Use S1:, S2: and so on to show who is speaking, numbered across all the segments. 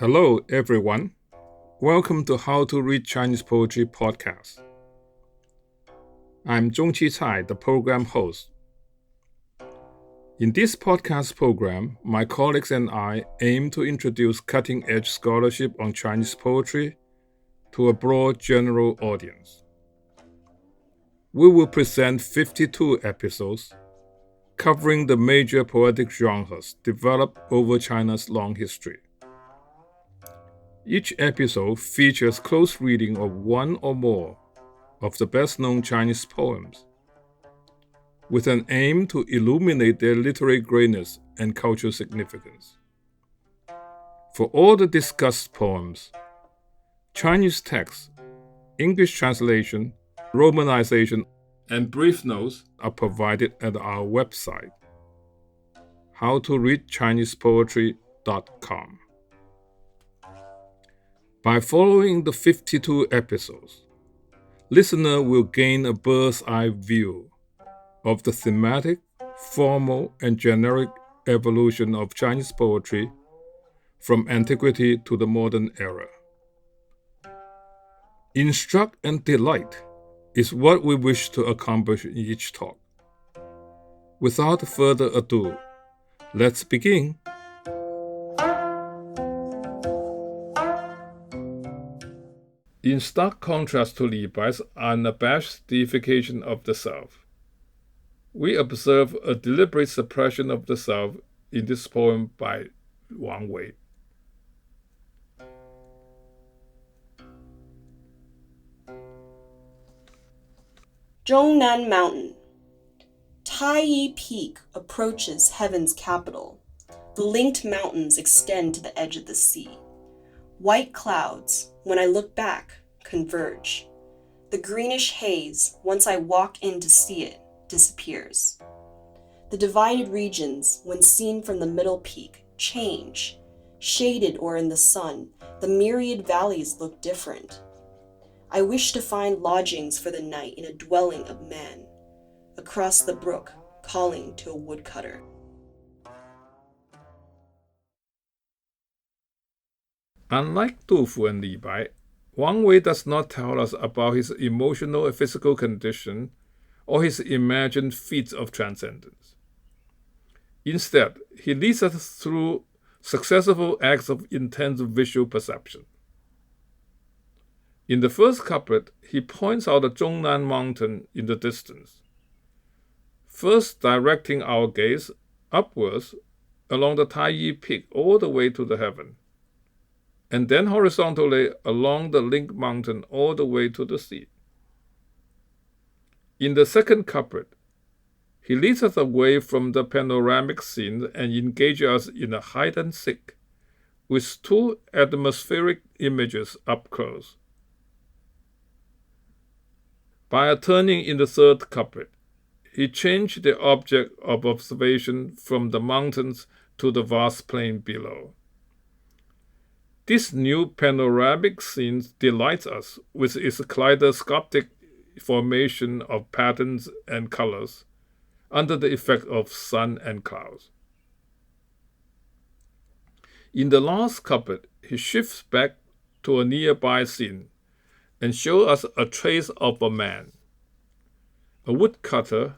S1: Hello, everyone. Welcome to How to Read Chinese Poetry podcast. I'm Zong-qi, the program host. In this podcast program, my colleagues and I aim to introduce cutting-edge scholarship on Chinese poetry to a broad general audience. We will present 52 episodes covering the major poetic genres developed over China's long history. Each episode features close reading of one or more of the best-known Chinese poems, with an aim to illuminate their literary greatness and cultural significance. For all the discussed poems, Chinese text, English translation, romanization, and brief notes are provided at our website, howtoreadchinesepoetry.com. By following the 52 episodes, listener will gain a bird's-eye view of the thematic, formal, and generic evolution of Chinese poetry from antiquity to the modern era. Instruct and delight is what we wish to accomplish in each talk. Without further ado, let's begin. In stark contrast to Li Bai's unabashed deification of the self, we observe a deliberate suppression of the self in this poem by Wang Wei.
S2: Zhongnan Mountain. Taiyi Peak approaches heaven's capital. The linked mountains extend to the edge of the sea. White clouds, when I look back, converge. The greenish haze, once I walk in to see it, disappears. The divided regions, when seen from the middle peak, change. Shaded or in the sun, the myriad valleys look different. I wish to find lodgings for the night in a dwelling of man, across the brook, calling to a woodcutter.
S1: Unlike Du Fu and Li Bai, Wang Wei does not tell us about his emotional and physical condition or his imagined feats of transcendence. Instead, he leads us through successful acts of intense visual perception. In the first couplet, he points out the Zhongnan Mountain in the distance, first directing our gaze upwards along the Taiyi Peak all the way to the heaven, and then horizontally along the linked mountain all the way to the sea. In the second couplet, he leads us away from the panoramic scene and engages us in a heightened sick, with two atmospheric images up close. By a turning in the third couplet, he changed the object of observation from the mountains to the vast plain below. This new panoramic scene delights us with its kaleidoscopic formation of patterns and colors under the effect of sun and clouds. In the last couplet, he shifts back to a nearby scene and shows us a trace of a man, a woodcutter,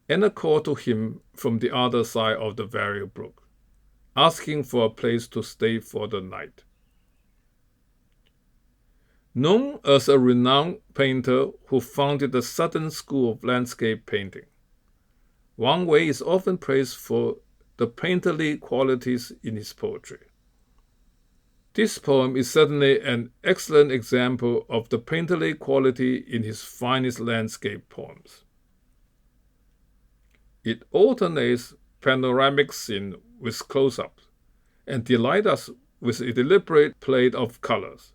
S1: and a call to him from the other side of the very brook, asking for a place to stay for the night. Known as a renowned painter who founded the Southern School of Landscape Painting, Wang Wei is often praised for the painterly qualities in his poetry. This poem is certainly an excellent example of the painterly quality in his finest landscape poems. It alternates panoramic scene with close-ups and delights us with a deliberate play of colors,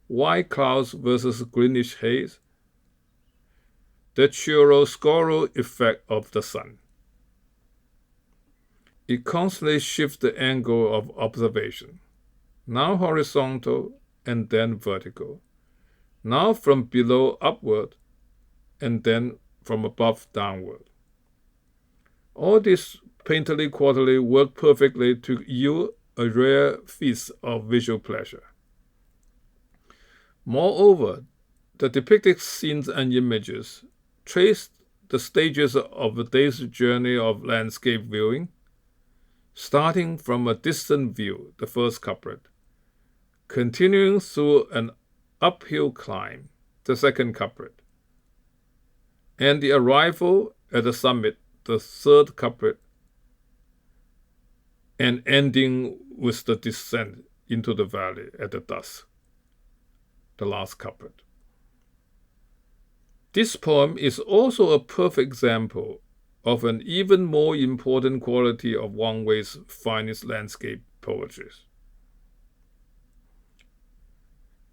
S1: white clouds versus greenish haze, the chiaroscuro effect of the sun. It constantly shifts the angle of observation, now horizontal and then vertical, now from below upward and then from above downward. All these painterly quality work perfectly to yield a rare feast of visual pleasure. Moreover, the depicted scenes and images trace the stages of a day's journey of landscape viewing, starting from a distant view, the first couplet, continuing through an uphill climb, the second couplet, and the arrival at the summit, the third couplet, and ending with the descent into the valley at the dusk, the last couplet. This poem is also a perfect example of an even more important quality of Wang Wei's finest landscape poetry: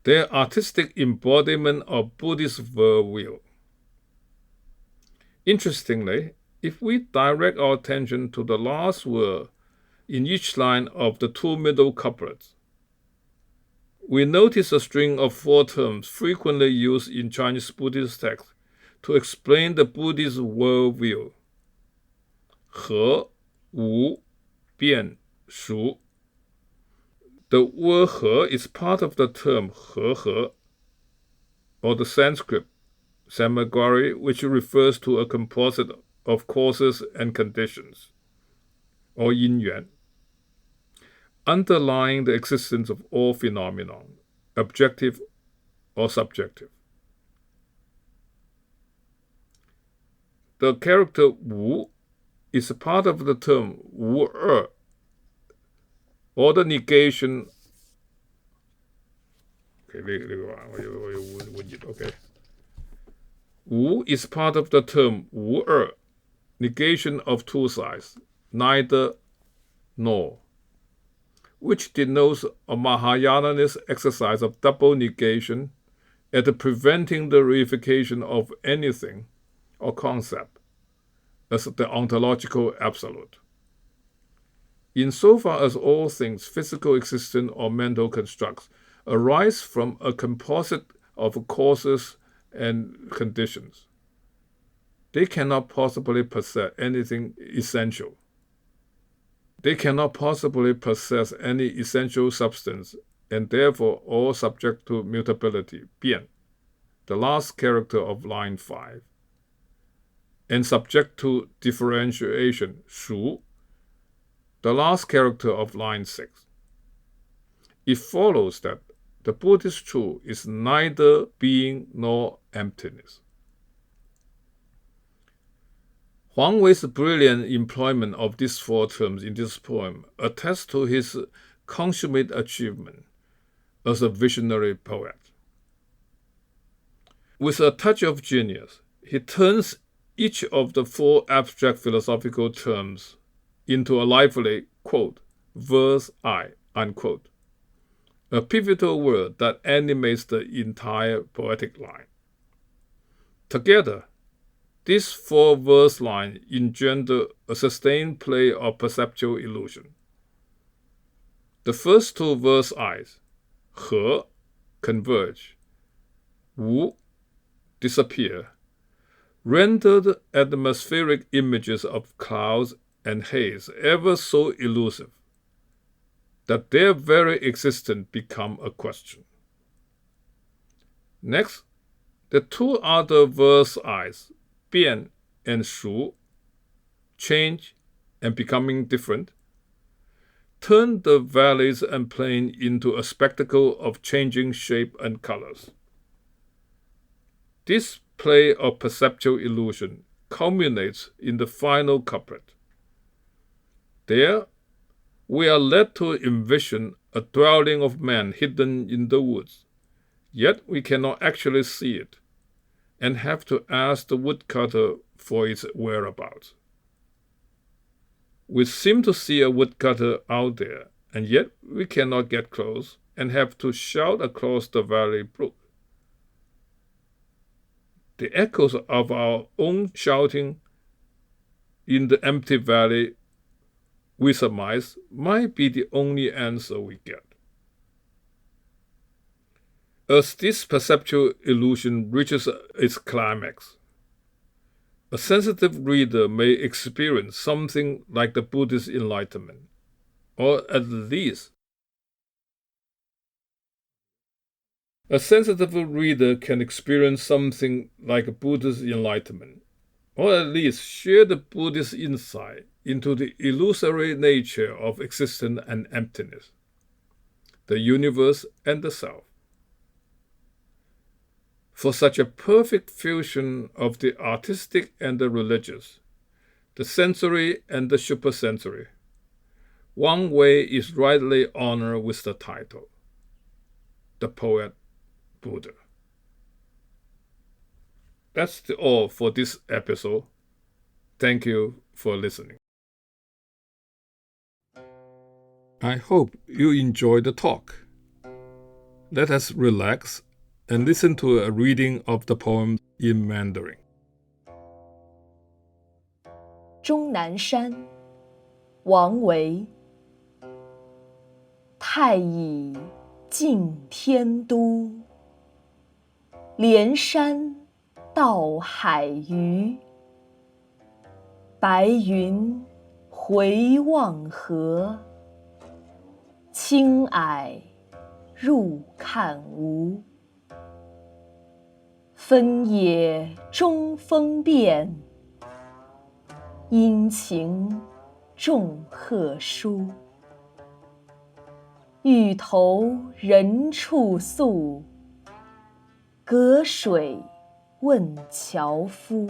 S1: their artistic embodiment of Buddhist worldview. Interestingly, if we direct our attention to the last word in each line of the two middle couplets, we notice a string of four terms frequently used in Chinese Buddhist texts to explain the Buddhist worldview: he, wu, bian, shu. The word he is part of the term he, or the Sanskrit samagari, which refers to a composite of causes and conditions, or yin yuan, underlying the existence of all phenomenon, objective or subjective. The character wu is a part of the term wu or the negation. Wu is part of the term wu negation of two sides, neither nor, which denotes a Mahayanist exercise of double negation at preventing the reification of anything or concept as the ontological absolute. Insofar as all things, physical existence or mental constructs, arise from a composite of causes and conditions, they cannot possibly possess anything essential. They cannot possibly possess any essential substance, and therefore all subject to mutability, bian, the last character of line 5, and subject to differentiation, shu, the last character of line 6. It follows that the Buddhist truth is neither being nor emptiness. Wang Wei's brilliant employment of these four terms in this poem attests to his consummate achievement as a visionary poet. With a touch of genius, he turns each of the four abstract philosophical terms into a lively, quote, verse I, unquote, a pivotal word that animates the entire poetic line. Together, these four verse lines engender a sustained play of perceptual illusion. The first two verse I's, he, converge, wu, disappear, rendered atmospheric images of clouds and haze ever so elusive that their very existence become a question. Next, the two other verse I's, bian and shu, change and becoming different, turn the valleys and plain into a spectacle of changing shape and colors. This play of perceptual illusion culminates in the final couplet. There, we are led to envision a dwelling of man hidden in the woods, yet we cannot actually see it, and have to ask the woodcutter for its whereabouts. We seem to see a woodcutter out there, and yet we cannot get close and have to shout across the valley brook. The echoes of our own shouting in the empty valley, we surmise, might be the only answer we get. As this perceptual illusion reaches its climax, a sensitive reader may experience something like the Buddhist enlightenment, or at least a sensitive reader can experience something like Buddhist enlightenment, or at least share the Buddhist insight into the illusory nature of existence and emptiness, the universe and the self. For such a perfect fusion of the artistic and the religious, the sensory and the supersensory, Wang Wei is rightly honored with the title, the Poet Buddha. That's all for this episode. Thank you for listening. I hope you enjoyed the talk. Let us relax and listen to a reading of the poem in Mandarin.
S3: 终南山，王维。太乙近天都，连山到海隅。白云回望河，青霭入看无。分野中风变，阴晴众鹤殊。欲投人处宿，隔水问樵夫。